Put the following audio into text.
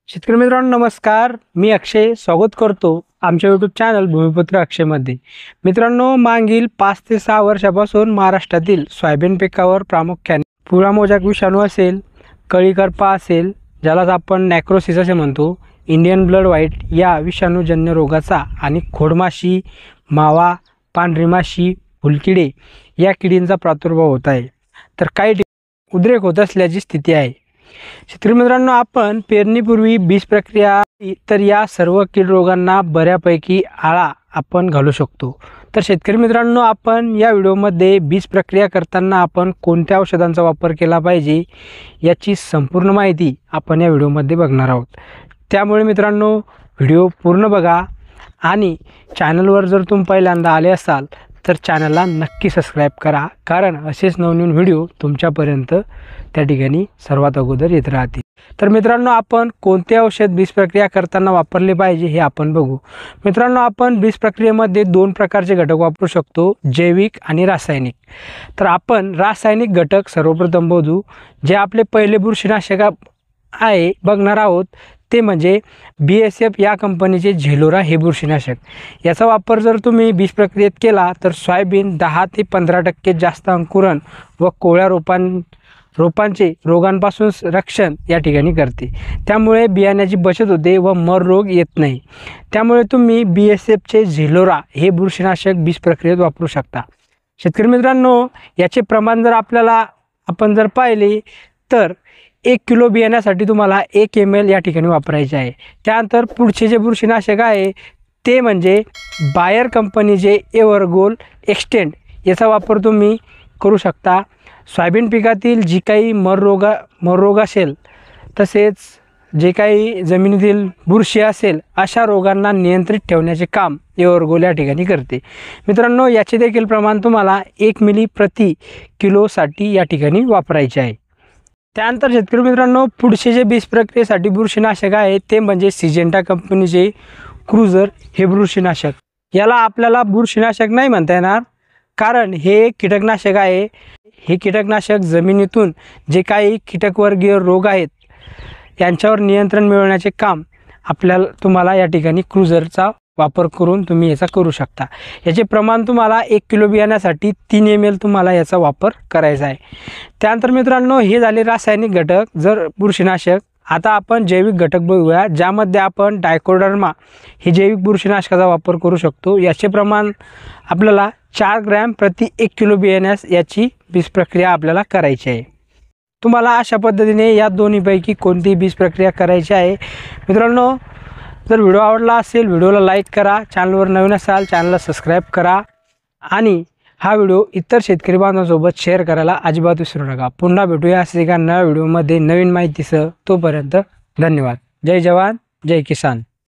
शेतकरी मित्रांनो नमस्कार, मी अक्षय स्वागत करतो आमच्या यूट्यूब चॅनल भूमिपुत्र अक्षयमध्ये। मित्रांनो, मागील 5 ते 6 वर्षापासून महाराष्ट्रातील सोयाबीन पिकावर प्रामुख्याने पुरामोजाक विषाणू असेल, कळी करपा असेल, ज्यालाच आपण नॅक्रोसिस असे म्हणतो, इंडियन ब्लड व्हाईट या विषाणूजन्य रोगाचा आणि खोडमाशी, मावा, पांढरी माशी, फुलकिडे या किडींचा प्रादुर्भाव होत आहे। तर काही उद्रेक होत असल्याची स्थिती आहे। शेतकरी मित्रांनो, आपण पेरणीपूर्वी बीज प्रक्रिया तर या सर्व कीड रोगांना बऱ्यापैकी आळा आपण घालू शकतो। तर शेतकरी मित्रांनो, आपण या व्हिडिओमध्ये बीज प्रक्रिया करताना आपण कोणत्या औषधांचा वापर केला पाहिजे याची संपूर्ण माहिती आपण या व्हिडिओमध्ये बघणार आहोत। त्यामुळे मित्रांनो, व्हिडिओ पूर्ण बघा आणि चॅनलवर जर तुम्ही पहिल्यांदा आले असाल तर चॅनलला नक्की सबस्क्राईब करा, कारण असेच नवनवीन व्हिडिओ तुमच्यापर्यंत त्या ठिकाणी सर्वात अगोदर येत राहतील। तर मित्रांनो, आपण कोणते औषध बीज प्रक्रिया करताना वापरले पाहिजे हे आपण बघू। मित्रांनो, आपण बीज प्रक्रियेमध्ये 2 प्रकारचे घटक वापरू शकतो, जैविक आणि रासायनिक। तर आपण रासायनिक घटक सर्वप्रथम बघू। जे आपले पहिले बुरशीनाशक आहे बघणार आहोत ते म्हणजे BASF या कंपनीचे झेलोरा हे बुरशीनाशक। याचा वापर जर तुम्ही बीज प्रक्रियेत केला तर सोयाबीन 10 ते 15% जास्त अंकुरण व कोवळ्या रोपांचे रोगांपासून रक्षण या ठिकाणी करते। त्यामुळे बियाण्याची बचत होते व मर रोग येत नाही। त्यामुळे तुम्ही BASFचे झेलोरा हे बुरशीनाशक बीज प्रक्रियेत वापरू शकता। शेतकरी मित्रांनो, याचे प्रमाण जर आपण जर पाहिले तर 1 किलो बियाण्यासाठी तुम्हाला 1 ml या ठिकाणी वापरायचे आहे। त्यानंतर पुढचे जे बुरशीनाशक आहे ते म्हणजे बायर कंपनीचे एव्हरगोल एक्सटेंड याचा वापर तुम्ही करू शकता। सोयाबीन पिकातील जी काही मर रोग असेल, तसेच जे काही जमिनीतील बुरशी असेल, अशा रोगांना नियंत्रित ठेवण्याचे काम एव्हरगोल या ठिकाणी करते। मित्रांनो, याचे देखील प्रमाण तुम्हाला 1 मिली प्रति किलोसाठी या ठिकाणी वापरायचे आहे। त्यानंतर शेतकरी मित्रांनो, पुढचे जे बीज प्रक्रियेसाठी बुरशीनाशक आहे ते म्हणजे सिजेंटा कंपनीचे क्रुझर हे बुरशीनाशक। याला आपल्याला बुरशीनाशक नाही म्हणता येणार, कारण हे कीटकनाशक आहे। हे कीटकनाशक जमिनीतून जे काही कीटकवर्गीय रोग आहेत यांच्यावर नियंत्रण मिळवण्याचे काम तुम्हाला या ठिकाणी क्रुझरचा वापर करून तुम्ही याचा करू शकता। याचे प्रमाण तुम्हाला 1 किलो बियाण्यासाठी 3 ml तुम्हाला याचा वापर करायचा आहे। त्यानंतर मित्रांनो, हे झाले रासायनिक घटक जर बुरशीनाशक। आता आपण जैविक घटक बघूया, ज्यामध्ये आपण डायकोडर्मा हे जैविक बुरशीनाशकाचा वापर करू शकतो। याचे प्रमाण आपल्याला 4 ग्रॅम प्रति 1 किलो बियाण्यास याची बीज प्रक्रिया आपल्याला करायची आहे। तुम्हाला अशा पद्धतीने या दोन्हीपैकी कोणती बीज प्रक्रिया करायची आहे। मित्रांनो, जर व्हिडिओ आवडला असेल व्हिडिओला लाईक करा, चॅनलवर नवीन असाल चॅनलला सबस्क्राईब करा आणि हा व्हिडिओ इतर शेतकरी बांधवांसोबत शेअर करायला अजिबात विसरू नका। पुन्हा भेटूया असे एका नव्या व्हिडिओमध्ये नवीन माहितीसह। तोपर्यंत धन्यवाद। जय जवान जय किसान।